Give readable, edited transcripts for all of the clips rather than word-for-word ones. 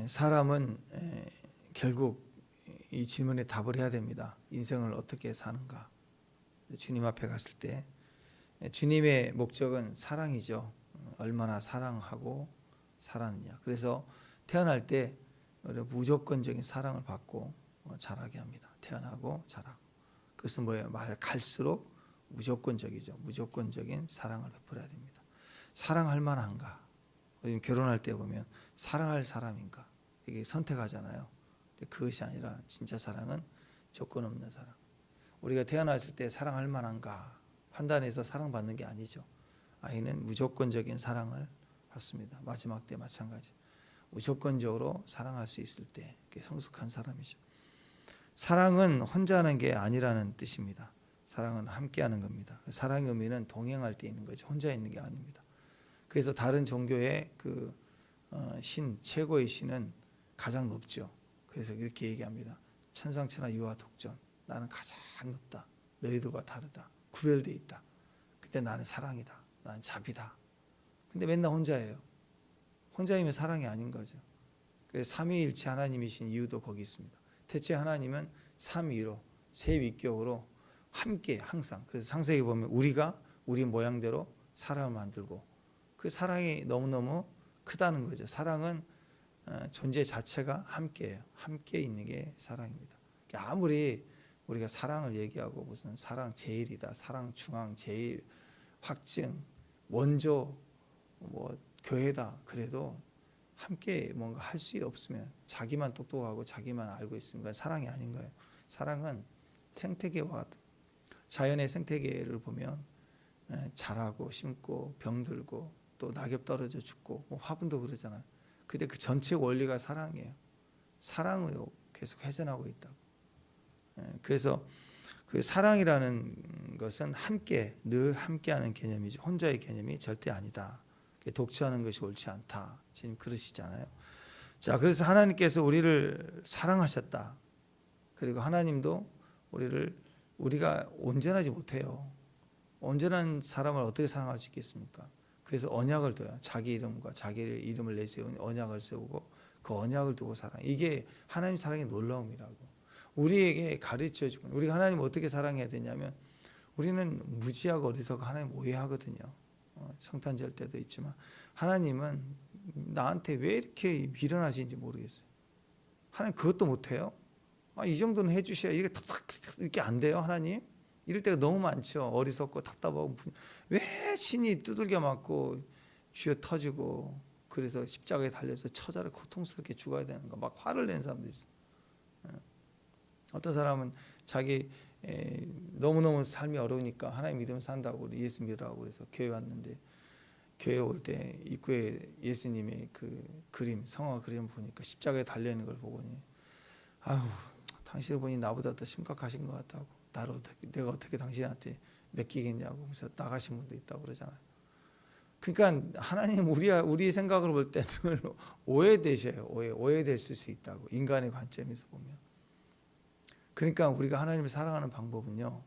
사람은 결국 이 질문에 답을 해야 됩니다. 인생을 어떻게 사는가? 주님 앞에 갔을 때 주님의 목적은 사랑이죠. 얼마나 사랑하고 살았느냐. 그래서 태어날 때 무조건적인 사랑을 받고 자라게 합니다. 태어나고 자라고. 그것은 뭐예요? 갈수록 무조건적이죠. 무조건적인 사랑을 베풀어야 됩니다. 사랑할 만한가? 결혼할 때 보면 사랑할 사람인가? 이게 선택하잖아요. 그것이 아니라 진짜 사랑은 조건 없는 사랑. 우리가 태어났을 때 사랑할 만한가 판단해서 사랑받는 게 아니죠. 아이는 무조건적인 사랑을 받습니다. 마지막 때 마찬가지. 무조건적으로 사랑할 수 있을 때 그게 성숙한 사람이죠. 사랑은 혼자 하는 게 아니라는 뜻입니다. 사랑은 함께 하는 겁니다. 사랑의 의미는 동행할 때 있는 거죠. 혼자 있는 게 아닙니다. 그래서 다른 종교의 최고의 신은 가장 높죠. 그래서 이렇게 얘기합니다. 천상천하 유아 독존. 나는 가장 높다. 너희들과 다르다. 구별되어 있다. 근데 나는 사랑이다. 나는 자비다. 근데 맨날 혼자예요. 혼자이면 사랑이 아닌 거죠. 그래서 삼위일체 하나님이신 이유도 거기 있습니다. 대체 하나님은 삼위로 세 위격으로 함께 항상. 그래서 창세기 보면 우리가 우리 모양대로 사람을 만들고 그 사랑이 너무너무 크다는 거죠. 사랑은 존재 자체가 함께예요. 함께 있는 게 사랑입니다. 아무리 우리가 사랑을 얘기하고 무슨 사랑 제일이다, 사랑 중앙 제일, 확증, 원조, 교회다 그래도 함께 뭔가 할 수 없으면 자기만 똑똑하고 자기만 알고 있으면 사랑이 아닌 거예요. 사랑은 생태계와 같은 자연의 생태계를 보면 자라고 심고 병들고 또 낙엽 떨어져 죽고 화분도 그러잖아요. 근데 그 전체 원리가 사랑이에요. 사랑으로 계속 회전하고 있다고. 그래서 그 사랑이라는 것은 함께 늘 함께하는 개념이지 혼자의 개념이 절대 아니다. 독처하는 것이 옳지 않다. 지금 그러시잖아요. 자, 그래서 하나님께서 우리를 사랑하셨다. 그리고 하나님도 우리가 온전하지 못해요. 온전한 사람을 어떻게 사랑할 수 있겠습니까? 그래서 언약을 둬요. 자기 이름과 자기 이름을 내세운 언약을 세우고 그 언약을 두고 사랑. 이게 하나님 사랑의 놀라움이라고. 우리에게 가르쳐주고 우리가 하나님 어떻게 사랑해야 되냐면 우리는 무지하고 어리석어 하나님 오해하거든요. 성탄절 때도 있지만 하나님은 나한테 왜 이렇게 미련하신지 모르겠어요. 하나님 그것도 못해요? 이 정도는 해주셔야 이게 탁탁 이렇게 안 돼요 하나님? 이럴 때가 너무 많죠. 어리석고 답답하고 왜 신이 두들겨 맞고 쥐어 터지고 그래서 십자가에 달려서 처자를 고통스럽게 죽어야 되는가 막 화를 내는 사람도 있어요. 어떤 사람은 자기 너무너무 삶이 어려우니까 하나님 믿으면 산다고 예수 믿으라고 그래서 교회 왔는데 교회 올 때 입구에 예수님의 그 그림 성화 그림 보니까 십자가에 달려있는 걸 보고니 아유 당신을 보니 나보다 더 심각하신 것 같다고 내가 어떻게 당신한테 맡기겠냐고 그래서 나가신 분도 있다고 그러잖아요. 그러니까 하나님 우리 생각으로 볼 때 늘 오해되셔요. 오해됐을 수 있다고 인간의 관점에서 보면. 그러니까 우리가 하나님을 사랑하는 방법은요.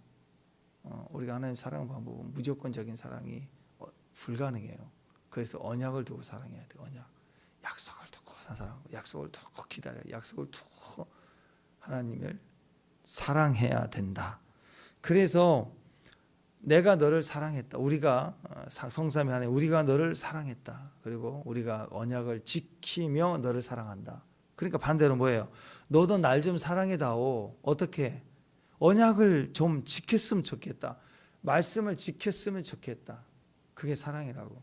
우리가 하나님 사랑하는 방법은 무조건적인 사랑이 불가능해요. 그래서 언약을 두고 사랑해야 돼요. 언약. 약속을 두고 사랑하고 약속을 두고 기다려요. 약속을 두고 하나님을 사랑해야 된다. 그래서 내가 너를 사랑했다. 우리가 성삼위 하나님 우리가 너를 사랑했다. 그리고 우리가 언약을 지키며 너를 사랑한다. 그러니까 반대로 뭐예요? 너도 날 좀 사랑해다오. 어떻게? 언약을 좀 지켰으면 좋겠다. 말씀을 지켰으면 좋겠다. 그게 사랑이라고.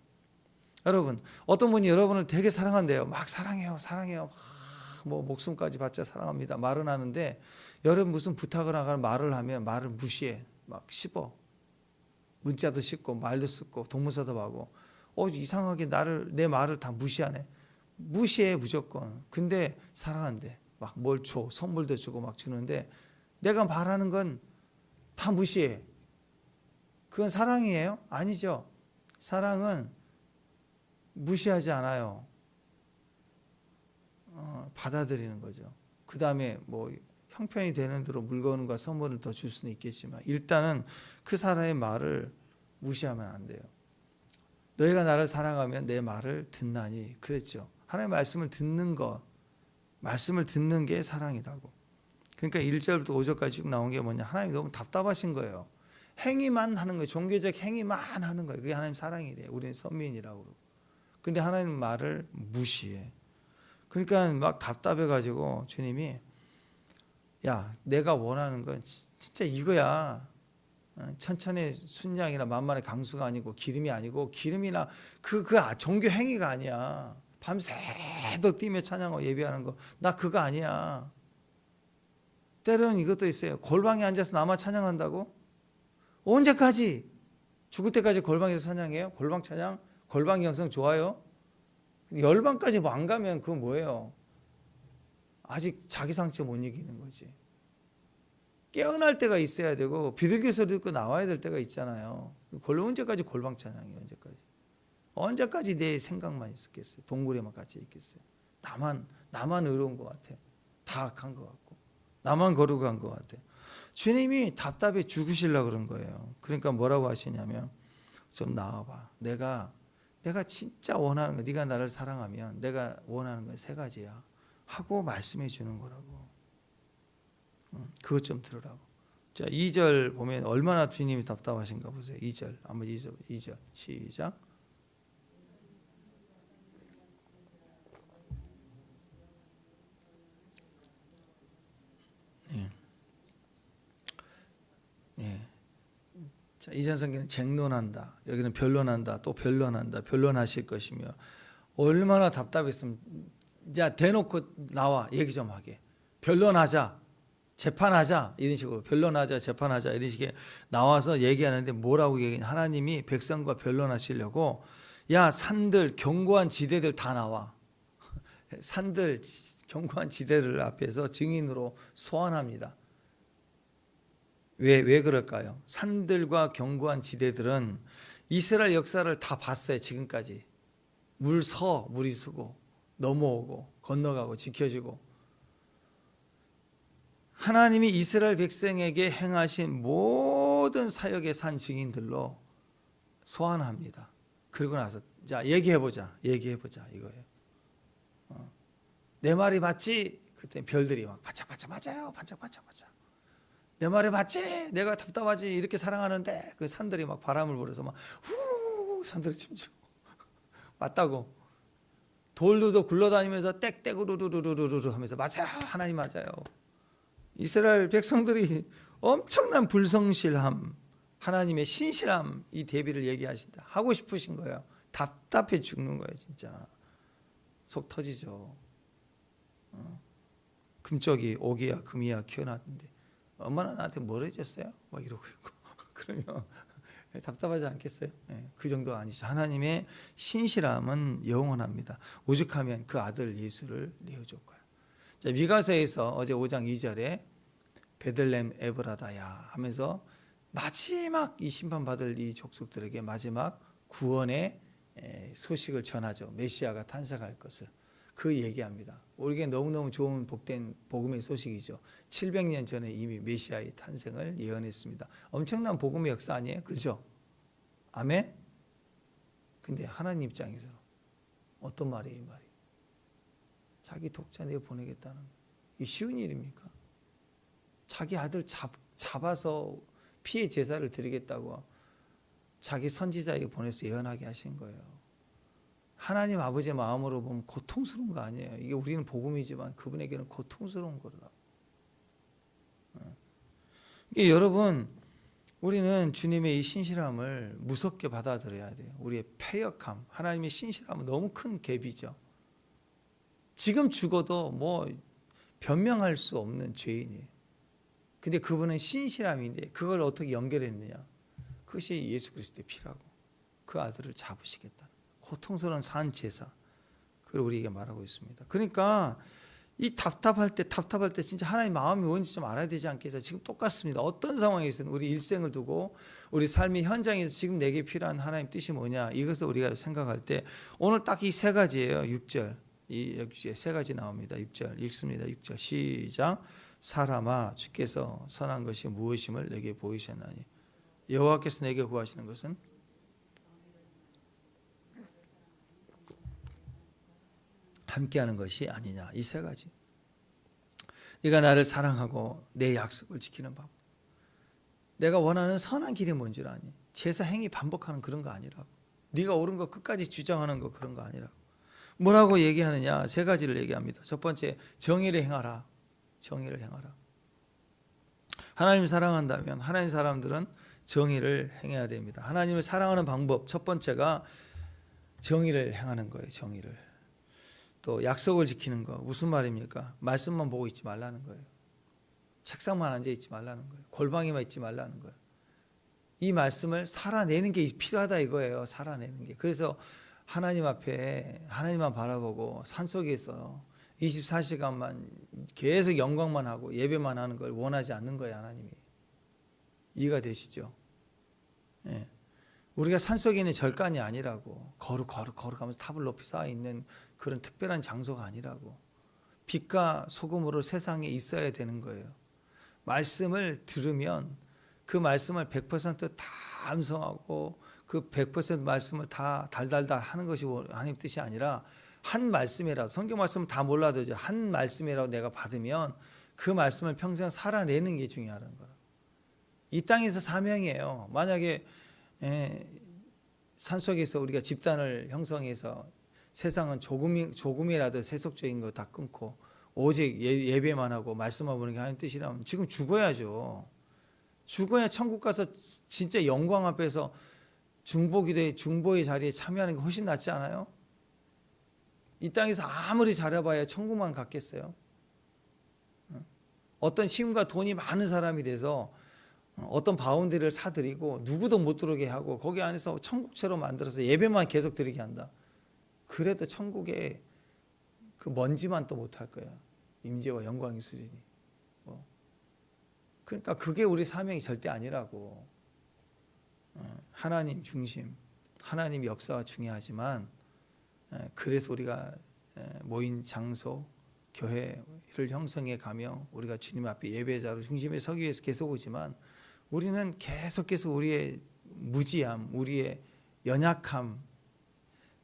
여러분, 어떤 분이 여러분을 되게 사랑한대요. 막 사랑해요. 막 목숨까지 바쳐 사랑합니다. 말은 하는데 여러분 무슨 부탁을 하거나 말을 하면 말을 무시해. 막 씹어. 문자도 씹고 말도 씹고 동문서답 하고 이상하게 내 말을 다 무시하네. 무시해 무조건. 근데 사랑한대. 막 뭘 줘. 선물도 주고 막 주는데 내가 말하는 건 다 무시해. 그건 사랑이에요? 아니죠. 사랑은 무시하지 않아요. 받아들이는 거죠. 그 다음에 형편이 되는 대로 물건과 선물을 더 줄 수는 있겠지만 일단은 그 사람의 말을 무시하면 안 돼요. 너희가 나를 사랑하면 내 말을 듣나니 그랬죠. 하나님의 말씀을 듣는 것 말씀을 듣는 게 사랑이라고. 그러니까 1절부터 5절까지 쭉 나온 게 뭐냐, 하나님이 너무 답답하신 거예요. 행위만 하는 거예요. 종교적 행위만 하는 거예요. 그게 하나님 사랑이래. 우리는 선민이라고 그러고. 근데 하나님 말을 무시해. 그러니까 막 답답해가지고 주님이, 야, 내가 원하는 건 진짜 이거야. 천천의 순양이나 만만의 강수가 아니고 기름이 아니고, 기름이나 그 종교 행위가 아니야. 밤새도록 뛰며 찬양하고 예배하는 거, 나 그거 아니야. 때로는 이것도 있어요. 골방에 앉아서 나만 찬양한다고? 언제까지? 죽을 때까지 골방에서 찬양해요? 골방 찬양? 골방 영성 좋아요? 열방까지 안 가면 그건 뭐예요? 아직 자기 상처 못 이기는 거지. 깨어날 때가 있어야 되고 비둘기 소리 듣고 나와야 될 때가 있잖아요. 언제까지 골방 찬양이에요? 언제까지 내 생각만 있었겠어요? 동굴에만 갇혀 있겠어요? 나만 의로운 것 같아. 다 악한 것 같고 나만 거룩한 것 같아. 주님이 답답해 죽으시려고 그런 거예요. 그러니까 뭐라고 하시냐면, 좀 나와봐. 내가 진짜 원하는 거, 네가 나를 사랑하면 내가 원하는 건 세 가지야 하고 말씀해 주는 거라고. 그것 좀 들으라고. 자, 2절 보면 얼마나 주님이 답답하신가 보세요. 2절 한번 2절 시작. 예. 자, 이전 성경은 쟁론한다, 여기는 변론한다, 또 변론한다, 변론하실 것이며, 얼마나 답답했으면, 야, 대놓고 나와 얘기 좀 하게. 변론하자, 재판하자, 이런 식으로 변론하자, 재판하자 이런 식의 나와서 얘기하는데, 뭐라고 얘기하냐, 하나님이 백성과 변론하시려고, 야, 산들 견고한 지대들 다 나와. 산들 견고한 지대들 앞에서 증인으로 소환합니다. 왜 그럴까요? 산들과 견고한 지대들은 이스라엘 역사를 다 봤어요. 지금까지 물이 서고 넘어오고 건너가고 지켜주고, 하나님이 이스라엘 백성에게 행하신 모든 사역의 산 증인들로 소환합니다. 그러고 나서 자, 얘기해보자 이거예요. 내 말이 맞지? 그때 별들이 막 반짝반짝 맞아요, 반짝반짝. 내 말이 맞지? 내가 답답하지? 이렇게 사랑하는데, 그 산들이 막 바람을 불어서 막 후 산들이 춤추고 맞다고. 돌도 굴러다니면서 땡땡우르르르르르 하면서 맞아요, 하나님 맞아요. 이스라엘 백성들이 엄청난 불성실함, 하나님의 신실함, 이 대비를 얘기하신다. 하고 싶으신 거예요. 답답해 죽는 거예요. 진짜 속 터지죠. 금쪽이 오기야 금이야 키워놨는데 엄마는 나한테 뭘 해줬어요? 막 이러고 있고 그러면 답답하지 않겠어요? 그 정도 아니죠. 하나님의 신실함은 영원합니다. 오죽하면 그 아들 예수를 내어줄 거예요. 자, 미가서에서 어제 5장 2절에 베들렘 에브라다야 하면서 마지막 이 심판받을 이 족속들에게 마지막 구원의 소식을 전하죠. 메시아가 탄생할 것을. 그 얘기합니다. 우리에게 너무너무 좋은 복된 복음의 소식이죠. 700년 전에 이미 메시아의 탄생을 예언했습니다. 엄청난 복음의 역사 아니에요? 그죠? 아멘? 근데 하나님 입장에서는 어떤 말이에요, 이 말이? 자기 독자 내어 보내겠다는 거. 이게 쉬운 일입니까? 자기 아들 잡아서 피해 제사를 드리겠다고 자기 선지자에게 보내서 예언하게 하신 거예요. 하나님 아버지의 마음으로 보면 고통스러운 거 아니에요. 이게 우리는 복음이지만 그분에게는 고통스러운 거다. 이게 여러분, 우리는 주님의 이 신실함을 무섭게 받아들여야 돼요. 우리의 패역함, 하나님의 신실함은 너무 큰 갭이죠. 지금 죽어도 뭐 변명할 수 없는 죄인이에요. 근데 그분은 신실함인데 그걸 어떻게 연결했느냐? 그것이 예수 그리스도의 피라고. 그 아들을 잡으시겠다. 고통스러운 산 제사. 그걸 우리에게 말하고 있습니다. 그러니까 이 답답할 때 진짜 하나님 마음이 뭔지 좀 알아야 되지 않겠어요? 지금 똑같습니다. 어떤 상황에서는 우리 일생을 두고 우리 삶의 현장에서 지금 내게 필요한 하나님 뜻이 뭐냐, 이것을 우리가 생각할 때 오늘 딱 이 세 가지예요. 6절. 이 세 가지 나옵니다. 6절 읽습니다. 6절 시작. 사람아, 주께서 선한 것이 무엇임을 내게 보이셨나니 여호와께서 내게 구하시는 것은 함께하는 것이 아니냐. 이 세 가지. 네가 나를 사랑하고 내 약속을 지키는 방법. 내가 원하는 선한 길이 뭔 줄 아니? 제사 행위 반복하는 그런 거 아니라고. 네가 옳은 거 끝까지 주장하는 거 그런 거 아니라고. 뭐라고 얘기하느냐? 세 가지를 얘기합니다. 첫 번째, 정의를 행하라. 정의를 행하라. 하나님을 사랑한다면 하나님 사람들은 정의를 행해야 됩니다. 하나님을 사랑하는 방법 첫 번째가 정의를 행하는 거예요. 정의를. 또 약속을 지키는 거. 무슨 말입니까? 말씀만 보고 있지 말라는 거예요. 책상만 앉아 있지 말라는 거예요. 골방에만 있지 말라는 거예요. 이 말씀을 살아내는 게 필요하다 이거예요. 살아내는 게. 그래서 하나님 앞에 하나님만 바라보고 산속에서 24시간만 계속 영광만 하고 예배만 하는 걸 원하지 않는 거예요. 하나님이. 이해가 되시죠? 예. 우리가 산속에 있는 절간이 아니라고. 걸어가면서 탑을 높이 쌓아있는 그런 특별한 장소가 아니라고. 빛과 소금으로 세상에 있어야 되는 거예요. 말씀을 들으면 그 말씀을 100%다 암송하고 그 100% 말씀을 다 달달달 하는 것이 하나님 뜻이 아니라 한 말씀이라도, 성경 말씀은 다 몰라도 한 말씀이라도 내가 받으면 그 말씀을 평생 살아내는 게 중요하다는 거라고. 이 땅에서 사명이에요. 만약에 산속에서 우리가 집단을 형성해서 세상은 조금이라도 세속적인 거 다 끊고 오직 예배만 하고 말씀만 보는 게 하나님 뜻이라면 지금 죽어야죠. 죽어야 천국 가서 진짜 영광 앞에서 중보의 자리에 참여하는 게 훨씬 낫지 않아요? 이 땅에서 아무리 잘해봐야 천국만 갔겠어요? 어떤 힘과 돈이 많은 사람이 돼서 어떤 바운드리를 사들이고 누구도 못 들어오게 하고 거기 안에서 천국처럼 만들어서 예배만 계속 드리게 한다. 그래도 천국에 그 먼지만 또 못할 거야. 임재와 영광의 수준이. 그러니까 그게 우리 사명이 절대 아니라고. 하나님 중심, 하나님 역사가 중요하지만 그래서 우리가 모인 장소, 교회를 형성해 가며 우리가 주님 앞에 예배자로 중심에 서기 위해서 계속 오지만 우리는 계속해서 우리의 무지함, 우리의 연약함,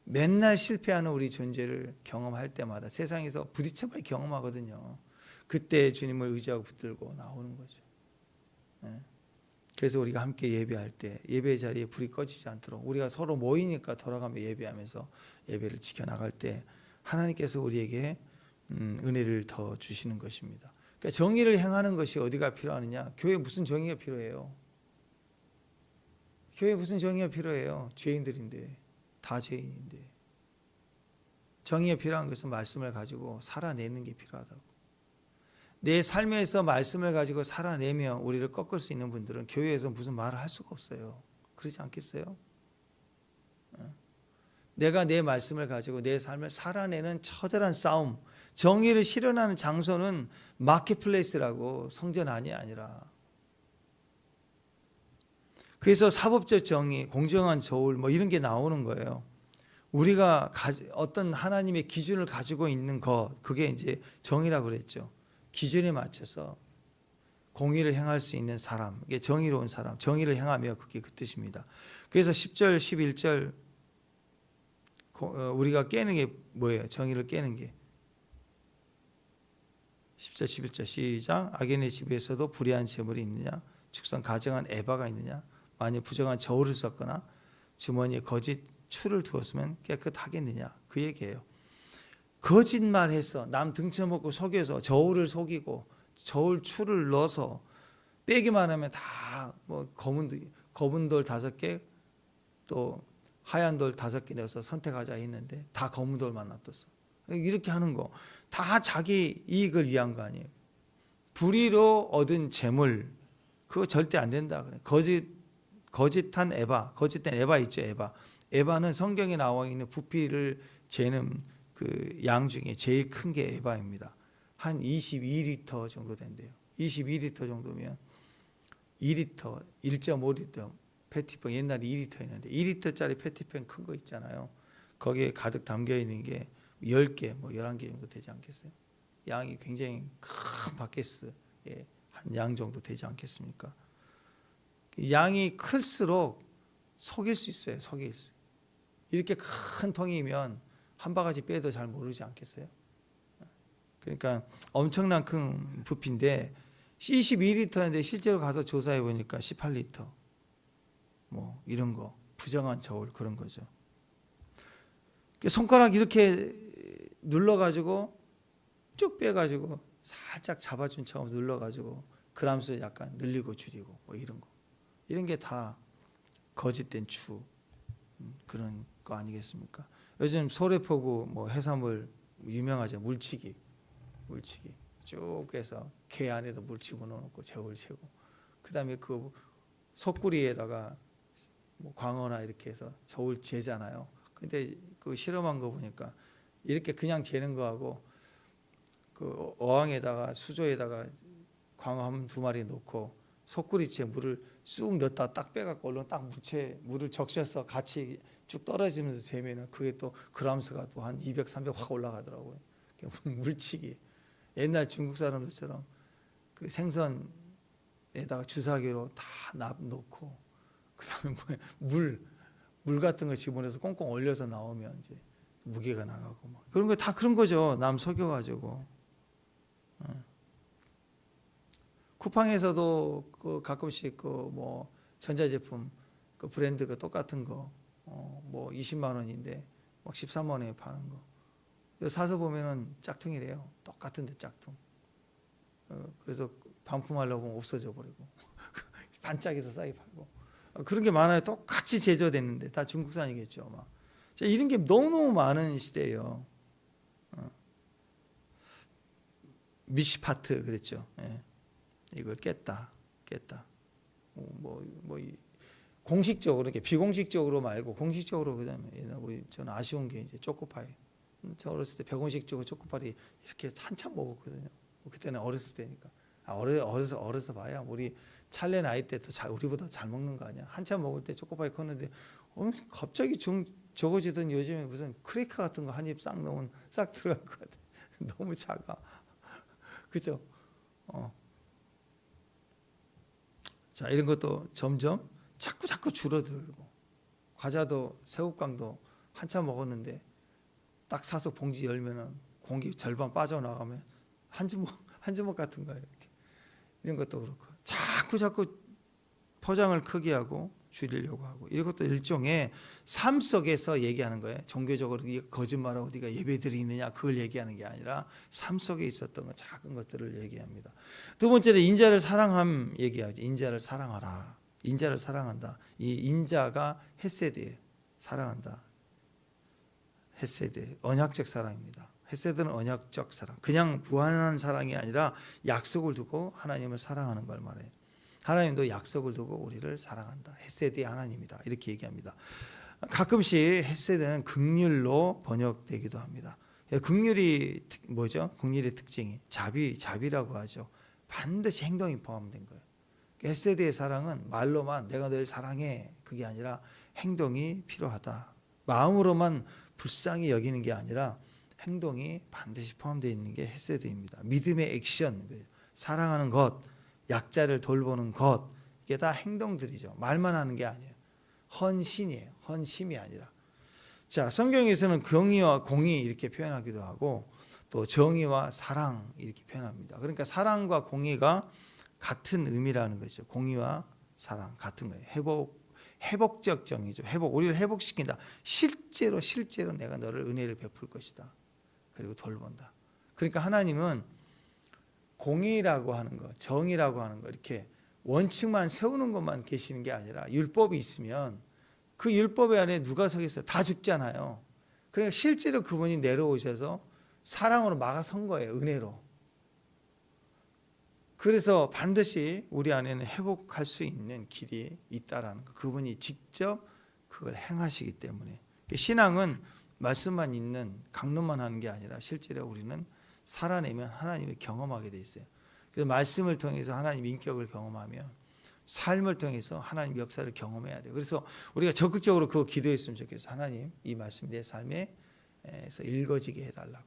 맨날 실패하는 우리 존재를 경험할 때마다 세상에서 부딪혀봐야 경험하거든요. 그때 주님을 의지하고 붙들고 나오는 거죠. 그래서 우리가 함께 예배할 때 예배 자리에 불이 꺼지지 않도록 우리가 서로 모이니까 돌아가며 예배하면서 예배를 지켜나갈 때 하나님께서 우리에게 은혜를 더 주시는 것입니다. 그러니까 정의를 행하는 것이 어디가 필요하느냐? 교회에 무슨 정의가 필요해요? 교회에 무슨 정의가 필요해요? 죄인들인데, 다 죄인인데. 정의가 필요한 것은 말씀을 가지고 살아내는 게 필요하다고. 내 삶에서 말씀을 가지고 살아내며 우리를 꺾을 수 있는 분들은 교회에서 무슨 말을 할 수가 없어요. 그러지 않겠어요? 내가 내 말씀을 가지고 내 삶을 살아내는 처절한 싸움, 정의를 실현하는 장소는 마켓플레이스라고, 성전 안이 아니라. 그래서 사법적 정의, 공정한 저울 뭐 이런 게 나오는 거예요. 우리가 어떤 하나님의 기준을 가지고 있는 것, 그게 이제 정의라고 그랬죠. 기준에 맞춰서 공의를 행할 수 있는 사람, 이게 정의로운 사람, 정의를 행하며 그게 그 뜻입니다. 그래서 10절, 11절 우리가 깨는 게 뭐예요? 정의를 깨는 게 10절, 11절 시작. 악인의 집에서도 불의한 재물이 있느냐? 축성 가정한 에바가 있느냐? 만일 부정한 저울을 썼거나 주머니에 거짓 추를 두었으면 깨끗하겠느냐? 그 얘기예요. 거짓말해서 남 등쳐먹고 속여서 저울을 속이고 저울 추를 넣어서 빼기만 하면 다 뭐 검은 돌 5개 또 하얀 돌 5개 넣어서 선택하자 했는데 다 검은 돌만 놔뒀어. 이렇게 하는 거 다 자기 이익을 위한 거 아니에요. 불의로 얻은 재물 그거 절대 안 된다 그래. 거짓한 에바, 거짓된 에바 있죠. 에바는 성경에 나와 있는 부피를 재는 그 양 중에 제일 큰 게 에바입니다. 한 22리터 정도 된대요. 22리터 정도면 2리터, 1.5리터 페티병 옛날에 2리터였는데 2리터짜리 페티병 큰 거 있잖아요. 거기에 가득 담겨 있는 게 10개, 뭐 11개 정도 되지 않겠어요? 양이 굉장히 큰 바켓스에 한 양 정도 되지 않겠습니까? 양이 클수록 속일 수 있어요. 속일 수. 이렇게 큰 통이면 한 바가지 빼도 잘 모르지 않겠어요? 그러니까 엄청난 큰 부피인데 22리터인데 실제로 가서 조사해 보니까 18리터. 뭐 이런 거 부정한 저울 그런 거죠. 손가락 이렇게 눌러가지고 쭉 빼가지고 살짝 잡아준 처럼 눌러가지고 그람수 약간 늘리고 줄이고 뭐 이런 거, 이런 게 다 거짓된 추 그런 거 아니겠습니까? 요즘 소래포구 뭐 해산물 유명하죠. 물치기 쭉 해서 개 안에다 물 집어넣고 저울 채고, 그다음에 그 속구리에다가 뭐 광어나 이렇게 해서 저울 재잖아요. 근데 그 실험한 거 보니까 이렇게 그냥 재는 거하고 그 어항에다가 수조에다가 광어 한 두 마리 넣고 속구리째 물을 쑥 넣었다 딱 빼갖고 얼른 딱 물을 적셔서 같이 쭉 떨어지면서 재면은 그게 또 그람수가 또 한 200, 300 확 올라가더라고요. 물치기. 옛날 중국 사람들처럼 그 생선에다가 주사기로 다 넣고 그다음에 물 같은 거 집어넣어서 꽁꽁 얼려서 나오면 이제 무게가 나가고 막 그런 거 다 그런 거죠. 남 속여가지고. 쿠팡에서도 그 가끔씩 그 뭐 전자제품 그 브랜드 그 똑같은 거 뭐 20만 원인데 막 13만 원에 파는 거 사서 보면은 짝퉁이래요. 똑같은데 짝퉁. 그래서 반품하려고 하면 없어져 버리고 반짝해서 싸게 팔고 그런 게 많아요. 똑같이 제조됐는데 다 중국산이겠죠. 막 이런 게 너무 많은 시대예요. 미시파트 그랬죠. 예. 이걸 깼다. 공식적으로 이렇게 비공식적으로 말고 공식적으로 그다음에 저는 아쉬운 게 이제 초코파이. 저 어렸을 때 100원씩 주고 초코파이 이렇게 한참 먹었거든요. 그때는 어렸을 때니까. 어려서 봐야 우리 찰레 나이 때 더 우리보다 잘 먹는 거 아니야. 한참 먹을 때 초코파이 컸는데 갑자기 적어지던 요즘에 무슨 크래커 같은 거 한 입 싹 넣으면 싹 들어갈 것 같아. 너무 작아. 그죠? 자, 이런 것도 점점 자꾸 줄어들고, 과자도 새우깡도 한참 먹었는데 딱 사서 봉지 열면은 공기 절반 빠져나가면 한 주먹 같은 거예요. 이렇게. 이런 것도 그렇고 자꾸 포장을 크게 하고 줄이려고 하고, 이것도 일종의 삶 속에서 얘기하는 거예요. 종교적으로 네가 거짓말하고 네가 예배드리느냐 그걸 얘기하는 게 아니라 삶 속에 있었던 것, 작은 것들을 얘기합니다. 두 번째는 인자를 사랑함 얘기하죠. 인자를 사랑하라. 인자를 사랑한다. 이 인자가 헤세드예요. 사랑한다. 헤세드, 언약적 사랑입니다. 헤세드는 언약적 사랑. 그냥 무한한 사랑이 아니라 약속을 두고 하나님을 사랑하는 걸 말해요. 하나님도 약속을 두고 우리를 사랑한다. 헤세드의 하나님이다. 이렇게 얘기합니다. 가끔씩 헤세드는 긍휼로 번역되기도 합니다. 긍휼이 뭐죠? 긍휼의 특징이 자비라고 하죠. 반드시 행동이 포함된 거예요. 헤세드의 사랑은 말로만 내가 널 사랑해 그게 아니라 행동이 필요하다. 마음으로만 불쌍히 여기는 게 아니라 행동이 반드시 포함되어 있는 게 헤세드입니다. 믿음의 액션, 사랑하는 것, 약자를 돌보는 것, 이게 다 행동들이죠. 말만 하는 게 아니에요. 헌신이에요. 헌심이 아니라. 자, 성경에서는 경의와 공의 이렇게 표현하기도 하고 또 정의와 사랑 이렇게 표현합니다. 그러니까 사랑과 공의가 같은 의미라는 거죠. 공의와 사랑 같은 거예요. 회복적 정의죠. 우리를 회복시킨다. 실제로 내가 너를 은혜를 베풀 것이다. 그리고 돌본다. 그러니까 하나님은 공의라고 하는 것, 정의라고 하는 것 이렇게 원칙만 세우는 것만 계시는 게 아니라 율법이 있으면 그 율법 안에 누가 서 있어요? 다 죽잖아요. 그러니까 실제로 그분이 내려오셔서 사랑으로 막아선 거예요. 은혜로. 그래서 반드시 우리 안에는 회복할 수 있는 길이 있다라는 거. 그분이 직접 그걸 행하시기 때문에. 신앙은 말씀만 있는 강론만 하는 게 아니라 실제로 우리는 살아내면 하나님을 경험하게 돼 있어요. 그래서 말씀을 통해서 하나님 인격을 경험하면 삶을 통해서 하나님 역사를 경험해야 돼요. 그래서 우리가 적극적으로 그거 기도했으면 좋겠어요. 하나님, 이 말씀이 내 삶에서 읽어지게 해달라고.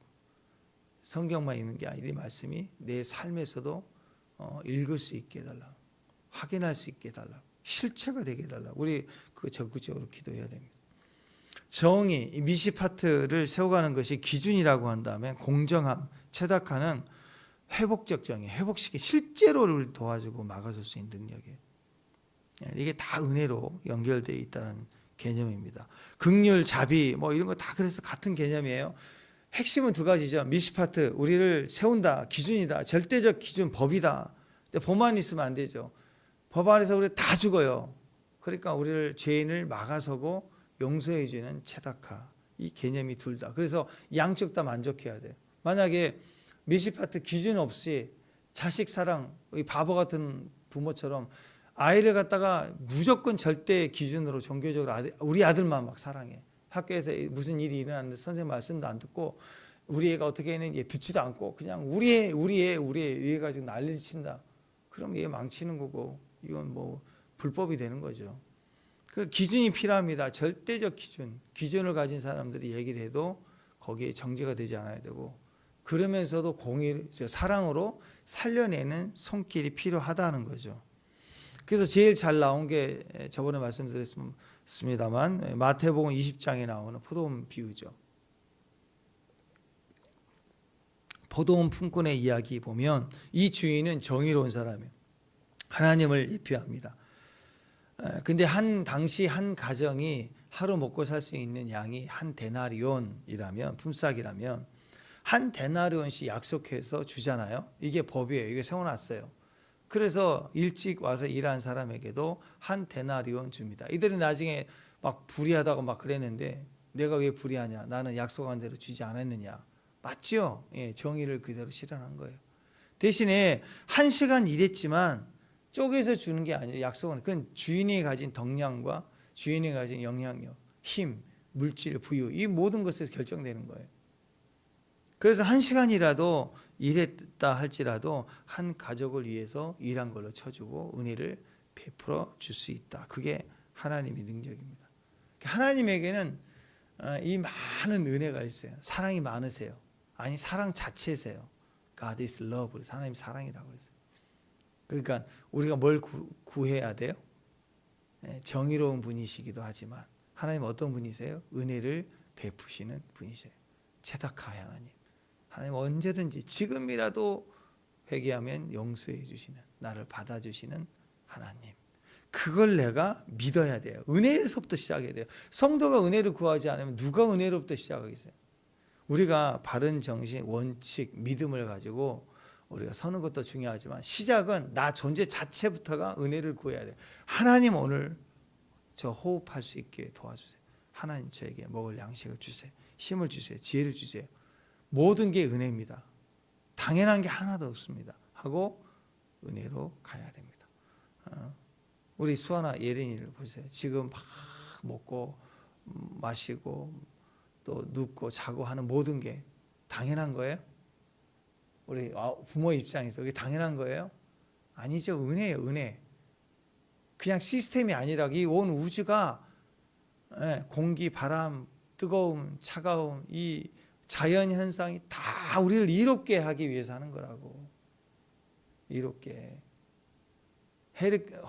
성경만 있는 게 아니라 이 말씀이 내 삶에서도 읽을 수 있게 해달라고. 확인할 수 있게 해달라고. 실체가 되게 해달라고. 우리 그 적극적으로 기도해야 됩니다. 정의, 이 미시파트를 세워가는 것이 기준이라고 한다면 공정함, 체다카는 회복적 정의, 회복시키 실제로를 도와주고 막아줄 수 있는 능력이에요. 이게 다 은혜로 연결되어 있다는 개념입니다. 긍휼, 자비 뭐 이런 거 다 그래서 같은 개념이에요. 핵심은 두 가지죠. 미시파트, 우리를 세운다, 기준이다, 절대적 기준, 법이다. 근데 법만 있으면 안 되죠. 법 안에서 우리 다 죽어요. 그러니까 우리를 죄인을 막아서고 용서해 주는 체다카, 이 개념이 둘 다. 그래서 양쪽 다 만족해야 돼요. 만약에 미시파트 기준 없이 자식 사랑, 바보 같은 부모처럼 아이를 갖다가 무조건 절대 기준으로 종교적으로 우리 아들만 막 사랑해. 학교에서 무슨 일이 일어났는데 선생님 말씀도 안 듣고 우리 애가 어떻게 했는지 듣지도 않고 그냥 우리 애 이래 가지고 난리를 친다. 그럼 얘 망치는 거고 이건 뭐 불법이 되는 거죠. 그 기준이 필요합니다. 절대적 기준을 가진 사람들이 얘기를 해도 거기에 정죄가 되지 않아야 되고 그러면서도 사랑으로 살려내는 손길이 필요하다는 거죠. 그래서 제일 잘 나온 게 저번에 말씀드렸습니다만 마태복음 20장에 나오는 포도원 비유죠. 포도원 품꾼의 이야기 보면 이 주인은 정의로운 사람이에요. 하나님을 예표합니다. 근데 당시 한 가정이 하루 먹고 살 수 있는 양이 한 데나리온이라면, 품삯이라면 한 데나리온씩 약속해서 주잖아요. 이게 법이에요. 이게 세워놨어요. 그래서 일찍 와서 일한 사람에게도 한 데나리온 줍니다. 이들이 나중에 막 불의하다고 막 그랬는데 내가 왜 불의하냐? 나는 약속한 대로 주지 않았느냐? 맞죠? 예, 정의를 그대로 실현한 거예요. 대신에 1시간 일했지만 쪼개서 주는 게 아니라 약속은 그건 주인이 가진 덕량과 주인이 가진 영향력, 힘, 물질, 부유 이 모든 것에서 결정되는 거예요. 그래서 1시간이라도 일했다 할지라도 한 가족을 위해서 일한 걸로 쳐주고 은혜를 베풀어 줄 수 있다. 그게 하나님의 능력입니다. 하나님에게는 이 많은 은혜가 있어요. 사랑이 많으세요. 아니 사랑 자체세요. God is love. 하나님 사랑이라고 그랬어요. 그러니까 우리가 뭘 구해야 돼요? 정의로운 분이시기도 하지만 하나님 어떤 분이세요? 은혜를 베푸시는 분이세요. 체다카의 하나님. 하나님 언제든지 지금이라도 회개하면 용서해 주시는, 나를 받아주시는 하나님. 그걸 내가 믿어야 돼요. 은혜에서부터 시작해야 돼요. 성도가 은혜를 구하지 않으면 누가 은혜로부터 시작하겠어요? 우리가 바른 정신, 원칙, 믿음을 가지고 우리가 서는 것도 중요하지만 시작은 나 존재 자체부터가 은혜를 구해야 돼요. 하나님 오늘 저 호흡할 수 있게 도와주세요. 하나님 저에게 먹을 양식을 주세요. 힘을 주세요. 지혜를 주세요. 모든 게 은혜입니다. 당연한 게 하나도 없습니다. 하고 은혜로 가야 됩니다. 우리 수아나 예린이를 보세요. 지금 막 먹고 마시고 또 눕고 자고 하는 모든 게 당연한 거예요? 우리 부모 입장에서 그게 당연한 거예요? 아니죠. 은혜예요. 은혜. 그냥 시스템이 아니라 이 온 우주가 공기, 바람, 뜨거움, 차가움 이 자연 현상이 다 우리를 이롭게 하기 위해서 하는 거라고. 이롭게.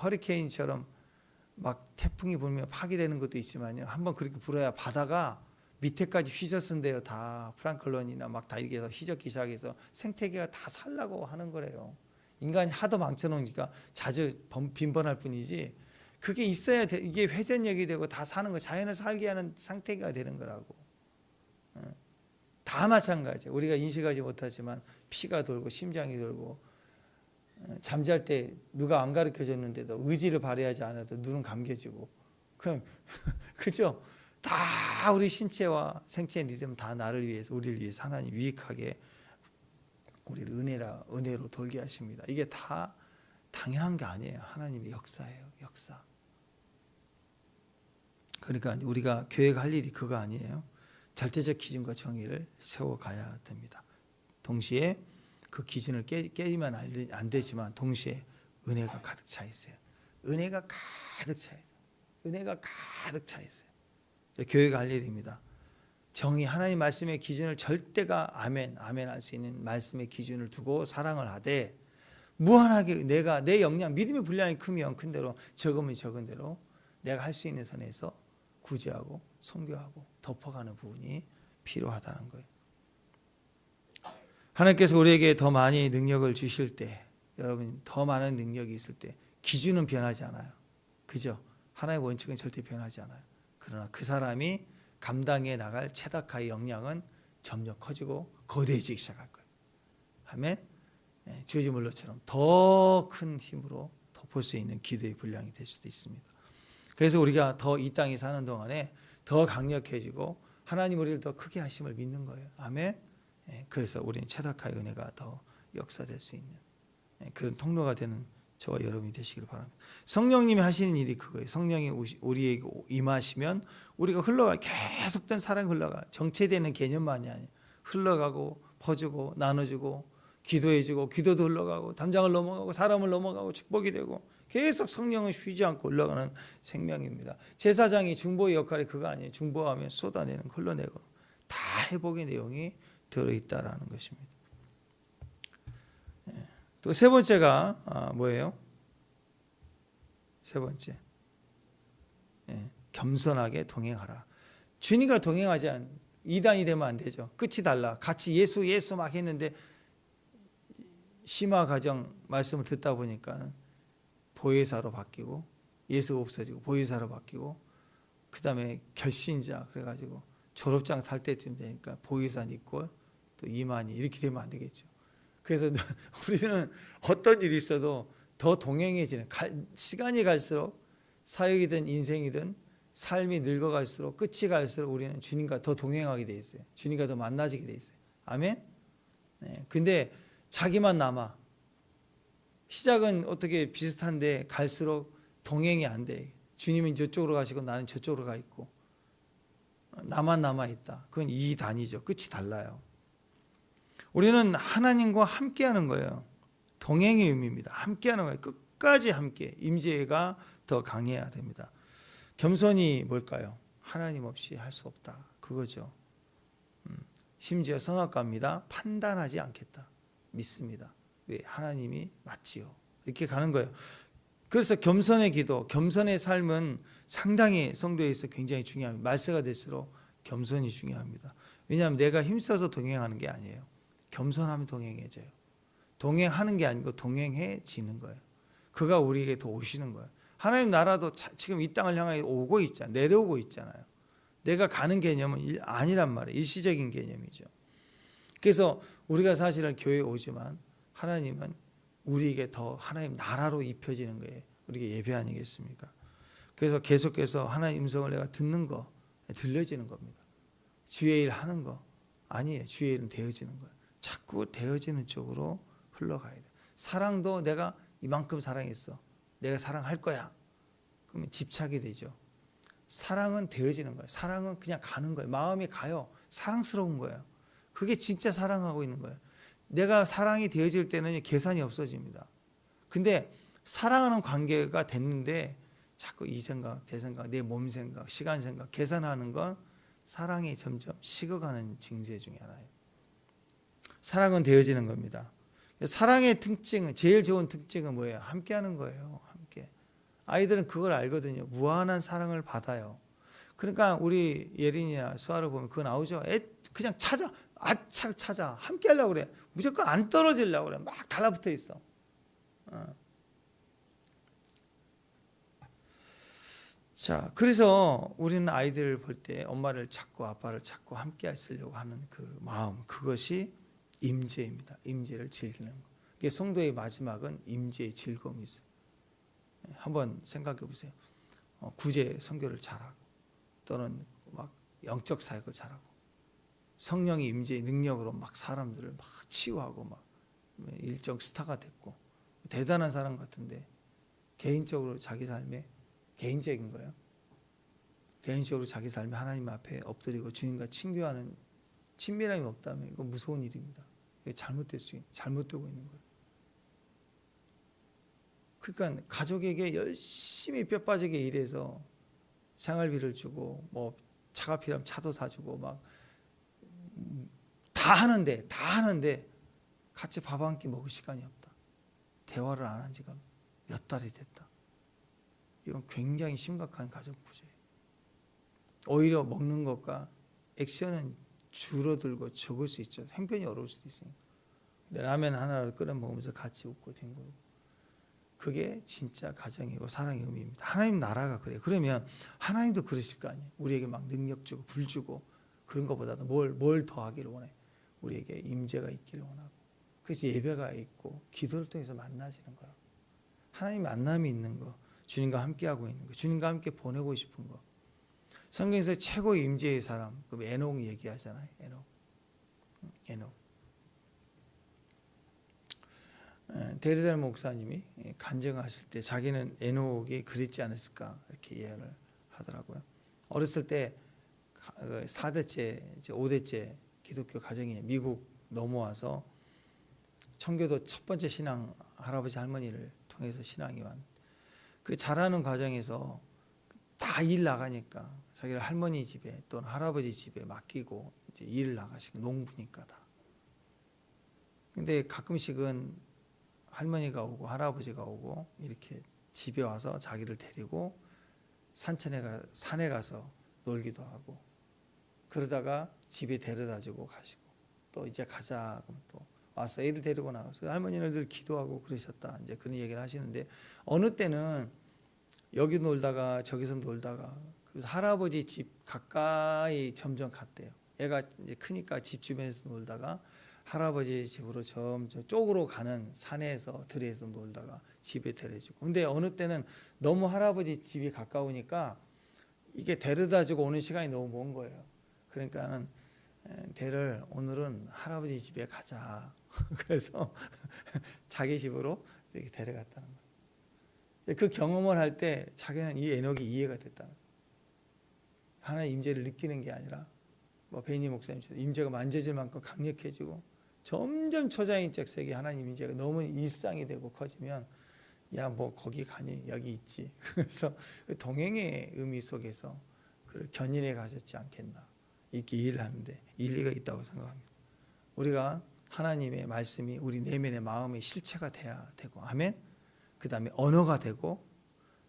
허리케인처럼 막 태풍이 불면 파괴되는 것도 있지만요. 한번 그렇게 불어야 바다가 밑에까지 휘젓은데요. 다 프랑클론이나 막 다 이렇게 해서 휘젓기 시작해서 생태계가 다 살라고 하는 거래요. 인간이 하도 망쳐놓으니까 자주 빈번할 뿐이지 그게 있어야 이게 회전력이 되고 다 사는 거 자연을 살게 하는 상태가 되는 거라고. 다 마찬가지예요. 우리가 인식하지 못하지만 피가 돌고 심장이 돌고 잠잘 때 누가 안 가르쳐줬는데도 의지를 발휘하지 않아도 눈은 감겨지고 그럼 그죠? 다 우리 신체와 생체 리듬 다 나를 위해서 우리를 위해서 하나님 유익하게 우리를 은혜로 돌게 하십니다. 이게 다 당연한 게 아니에요. 하나님의 역사예요. 역사. 그러니까 우리가 계획할 일이 그거 아니에요. 절대적 기준과 정의를 세워가야 됩니다. 동시에 그 기준을 깨지면 안 되지만 동시에 은혜가 가득 차 있어요. 은혜가 가득 차 있어요. 은혜가 가득 차 있어요. 교회가 할 일입니다. 정의 하나님 말씀의 기준을 절대가 아멘 할 수 있는 말씀의 기준을 두고 사랑을 하되 무한하게 내 역량 믿음의 분량이 크면 큰 대로 적으면 적은 대로 내가 할 수 있는 선에서 구제하고 선교하고 덮어가는 부분이 필요하다는 거예요. 하나님께서 우리에게 더 많이 능력을 주실 때, 여러분 더 많은 능력이 있을 때 기준은 변하지 않아요. 그죠? 하나의 원칙은 절대 변하지 않아요. 그러나 그 사람이 감당해 나갈 체다카의 역량은 점점 커지고 거대해지기 시작할 거예요. 아멘. 주어진 물로처럼 더 큰 힘으로 덮을 수 있는 기도의 분량이 될 수도 있습니다. 그래서 우리가 더 이 땅에 사는 동안에 더 강력해지고 하나님 우리를 더 크게 하심을 믿는 거예요. 아멘. 그래서 우리는 체다카의 은혜가 더 역사될 수 있는 그런 통로가 되는 저와 여러분이 되시길 바랍니다. 성령님이 하시는 일이 그거예요. 성령이 우리에게 임하시면 우리가 흘러가, 계속된 사랑이 흘러가, 정체되는 개념만이 아니에요. 흘러가고 퍼주고 나눠주고 기도해주고 기도도 흘러가고 담장을 넘어가고 사람을 넘어가고 축복이 되고 계속 성령은 쉬지 않고 흘러가는 생명입니다. 제사장이 중보의 역할이 그거 아니에요. 중보하면 쏟아내는, 흘러내고 다 회복의 내용이 들어있다라는 것입니다. 또 세 번째가 뭐예요? 세 번째, 겸손하게 동행하라. 주님과 동행하지 않, 이단이 되면 안 되죠. 끝이 달라. 같이 예수 막 했는데 심화 과정 말씀을 듣다 보니까 보혜사로 바뀌고 예수가 없어지고 보혜사로 바뀌고 그 다음에 결신자 그래가지고 졸업장 탈 때쯤 되니까 보혜사 니꼴 또 이만희 이렇게 되면 안 되겠죠. 그래서 우리는 어떤 일이 있어도 더 동행해지는, 시간이 갈수록 사역이든 인생이든 삶이 늙어갈수록 끝이 갈수록 우리는 주님과 더 동행하게 돼 있어요. 주님과 더 만나지게 돼 있어요. 아멘. 근데 자기만 남아. 시작은 어떻게 비슷한데 갈수록 동행이 안 돼. 주님은 저쪽으로 가시고 나는 저쪽으로 가 있고 나만 남아 있다. 그건 이단이죠. 끝이 달라요. 우리는 하나님과 함께하는 거예요. 동행의 의미입니다. 함께하는 거예요. 끝까지 함께. 임재가 더 강해야 됩니다. 겸손이 뭘까요? 하나님 없이 할 수 없다. 그거죠. 심지어 선악과입니다. 판단하지 않겠다. 믿습니다. 왜? 하나님이 맞지요. 이렇게 가는 거예요. 그래서 겸손의 기도, 겸손의 삶은 상당히 성도에 있어 굉장히 중요합니다. 말세가 될수록 겸손이 중요합니다. 왜냐하면 내가 힘써서 동행하는 게 아니에요. 겸손하면 동행해져요. 동행하는 게 아니고 동행해지는 거예요. 그가 우리에게 더 오시는 거예요. 하나님 나라도 지금 이 땅을 향해 오고 있잖아요. 내려오고 있잖아요. 내가 가는 개념은 아니란 말이에요. 일시적인 개념이죠. 그래서 우리가 사실은 교회에 오지만 하나님은 우리에게 더 하나님 나라로 입혀지는 거예요. 우리에게 예배 아니겠습니까? 그래서 계속해서 하나님 음성을 내가 듣는 거, 들려지는 겁니다. 주의 일 하는 거 아니에요. 주의 일은 되어지는 거예요. 자꾸 되어지는 쪽으로 흘러가야 돼요. 사랑도 내가 이만큼 사랑했어. 내가 사랑할 거야. 그러면 집착이 되죠. 사랑은 되어지는 거예요. 사랑은 그냥 가는 거예요. 마음이 가요. 사랑스러운 거예요. 그게 진짜 사랑하고 있는 거예요. 내가 사랑이 되어질 때는 계산이 없어집니다. 근데 사랑하는 관계가 됐는데 자꾸 이 생각, 제 생각, 내 몸 생각, 시간 생각 계산하는 건 사랑이 점점 식어가는 징세 중에 하나예요. 사랑은 되어지는 겁니다. 사랑의 특징은, 제일 좋은 특징은 뭐예요? 함께하는 거예요. 함께. 아이들은 그걸 알거든요. 무한한 사랑을 받아요. 그러니까 우리 예린이나 수아를 보면 그거 나오죠. 그냥 찾아. 아착 찾아. 함께 하려고 그래. 무조건 안 떨어지려고 그래. 막 달라붙어 있어. 자, 그래서 우리는 아이들을 볼 때 엄마를 찾고 아빠를 찾고 함께 하시려고 하는 그 마음, 그것이 임재입니다. 임재를 즐기는 거. 이게 성도의 마지막은 임재의 즐거움이 있어요. 한번 생각해 보세요. 구제 선교를 잘하고 또는 막 영적 사역을 잘하고 성령의 임재의 능력으로 막 사람들을 막 치유하고 막 일정 스타가 됐고 대단한 사람 같은데 개인적으로 자기 삶에 개인적인 거예요. 개인적으로 자기 삶에 하나님 앞에 엎드리고 주님과 친교하는 친밀함이 없다면 이건 무서운 일입니다. 이게 잘못되고 있는 거예요. 그러니까 가족에게 열심히 뼈 빠지게 일해서 생활비를 주고 뭐 차가 필요하면 차도 사주고 막 다 하는데 같이 밥 한 끼 먹을 시간이 없다. 대화를 안 한 지가 몇 달이 됐다. 이건 굉장히 심각한 가정 구조예요. 오히려 먹는 것과 액션은 줄어들고 적을 수 있죠. 형편이 어려울 수도 있으니까. 근데 라면 하나를 끓여 먹으면서 같이 웃고 뒹굴고, 그게 진짜 가정이고 사랑의 의미입니다. 하나님 나라가 그래요. 그러면 하나님도 그러실 거 아니에요. 우리에게 막 능력 주고 불 주고 그런 것보다도 뭘 더하기를 원해. 우리에게 임재가 있기를 원하고, 그래서 예배가 있고 기도를 통해서 만나시는 거라고. 하나님 만남이 있는 거, 주님과 함께하고 있는 거, 주님과 함께 보내고 싶은 거. 성경에서 최고의 임재의 사람, 그 에녹 얘기하잖아요. 에녹. 데르달 목사님이 간증하실 때 자기는 에녹이 그랬지 않았을까 이렇게 이해를 하더라고요. 어렸을 때 4대째, 5대째 기독교 가정이 미국 넘어와서 청교도 첫 번째 신앙, 할아버지 할머니를 통해서 신앙이 완. 그 자라는 과정에서 다 일 나가니까 자기를 할머니 집에 또는 할아버지 집에 맡기고 이제 일 나가시고, 농부니까 다. 근데 가끔씩은 할머니가 오고 할아버지가 오고 이렇게 집에 와서 자기를 데리고 산에 가서 놀기도 하고, 그러다가 집에 데려다 주고 가시고, 또 이제 가자 그러면 또 와서 애를 데리고 나가서 할머니는 늘 기도하고 그러셨다, 이제 그런 얘기를 하시는데, 어느 때는 여기 놀다가 저기서 놀다가 그 할아버지 집 가까이 점점 갔대요. 애가 이제 크니까 집 주변에서 놀다가 할아버지 집으로 점점 쪽으로 가는 산에서 들에서 놀다가 집에 데려주고. 근데 어느 때는 너무 할아버지 집이 가까우니까 이게 데려다 주고 오는 시간이 너무 먼 거예요. 그러니까는 대를 오늘은 할아버지 집에 가자. 그래서 자기 집으로 이렇게 데려갔다는 거예요. 그 경험을 할 때 자기는 이 에녹이 이해가 됐다는 거예요. 하나의 임재를 느끼는 게 아니라 뭐 베니 목사님처럼 임재가 만져질 만큼 강력해지고, 점점 초자연적 세계 하나님 임재가 너무 일상이 되고 커지면, 야 뭐 거기 가니 여기 있지. 그래서 그 동행의 의미 속에서 그를 견인해 가셨지 않겠나, 이렇게 이해를 하는데 일리가 있다고 생각합니다. 우리가 하나님의 말씀이 우리 내면의 마음의 실체가 돼야 되고, 아멘. 그 다음에 언어가 되고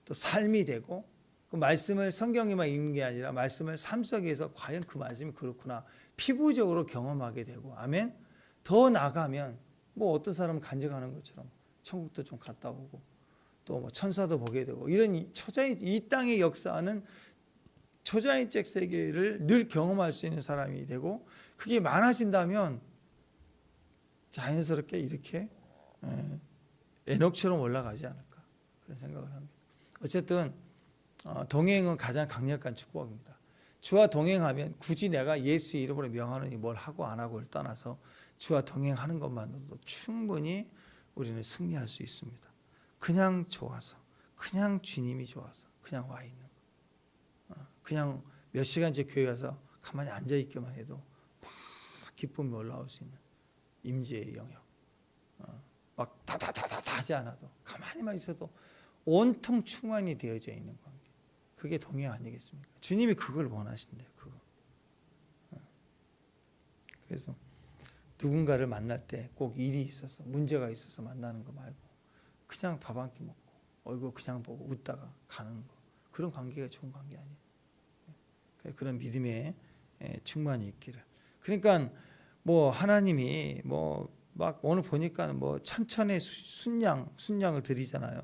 또 삶이 되고, 그 말씀을 성경에만 읽는 게 아니라 말씀을 삶 속에서 과연 그 말씀이 그렇구나 피부적으로 경험하게 되고, 아멘. 더 나가면 뭐 어떤 사람은 간증하는 것처럼 천국도 좀 갔다 오고 또 뭐 천사도 보게 되고, 이런 이 땅의 역사하는 초자연적 세계를 늘 경험할 수 있는 사람이 되고, 그게 많아진다면 자연스럽게 이렇게 에녹처럼 올라가지 않을까, 그런 생각을 합니다. 어쨌든 동행은 가장 강력한 축복입니다. 주와 동행하면 굳이 내가 예수 이름으로 명하느니 뭘 하고 안 하고를 떠나서 주와 동행하는 것만으로도 충분히 우리는 승리할 수 있습니다. 그냥 좋아서, 그냥 주님이 좋아서 그냥 와 있는 거, 그냥 몇 시간째 교회 와서 가만히 앉아 있기만 해도 막 기쁨이 올라올 수 있는 임재의 영역, 막 다다다다 하지 않아도 가만히만 있어도 온통 충만이 되어져 있는 관계, 그게 동행 아니겠습니까? 주님이 그걸 원하신대요. 그거. 그래서 누군가를 만날 때 꼭 일이 있어서 문제가 있어서 만나는 거 말고 그냥 밥 한 끼 먹고 얼굴 그냥 보고 웃다가 가는 거, 그런 관계가 좋은 관계 아니에요. 그런 믿음에 충만이 있기를. 그러니까 뭐 하나님이 뭐 막 오늘 보니까 뭐 천천의 순양을 드리잖아요.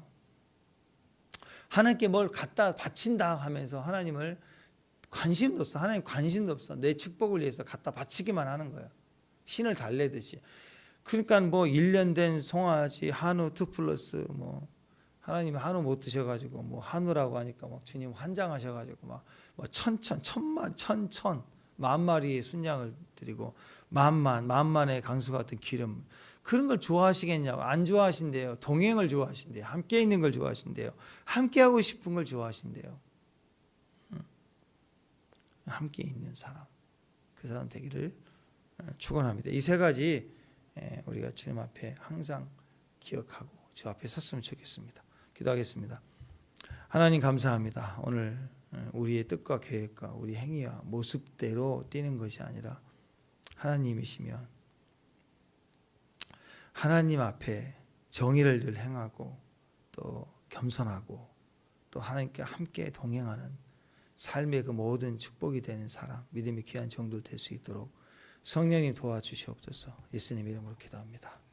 하나님께 뭘 갖다 바친다 하면서 하나님을 관심도 없어. 하나님 관심도 없어. 내 축복을 위해서 갖다 바치기만 하는 거예요. 신을 달래듯이. 그러니까 뭐 1년 된 송아지 한우 2+, 뭐 하나님이 한우 못 드셔가지고 뭐 한우라고 하니까 막 주님 환장하셔가지고 막 뭐 천천 만마리의 순양을 드리고 만만의 강수 같은 기름, 그런 걸 좋아하시겠냐고. 안 좋아하신대요. 동행을 좋아하신대요. 함께 있는 걸 좋아하신대요. 함께 하고 싶은 걸 좋아하신대요. 함께 있는 사람, 그 사람 되기를 축원합니다. 이 세 가지 우리가 주님 앞에 항상 기억하고 주 앞에 섰으면 좋겠습니다. 기도하겠습니다. 하나님 감사합니다. 오늘 우리의 뜻과 계획과 우리 행위와 모습대로 뛰는 것이 아니라 하나님이시면 하나님 앞에 정의를 늘 행하고 또 겸손하고 또 하나님께 함께 동행하는 삶의 그 모든 축복이 되는 사랑, 믿음의 귀한 정도를 될 수 있도록 성령님 도와주시옵소서. 예수님 이름으로 기도합니다.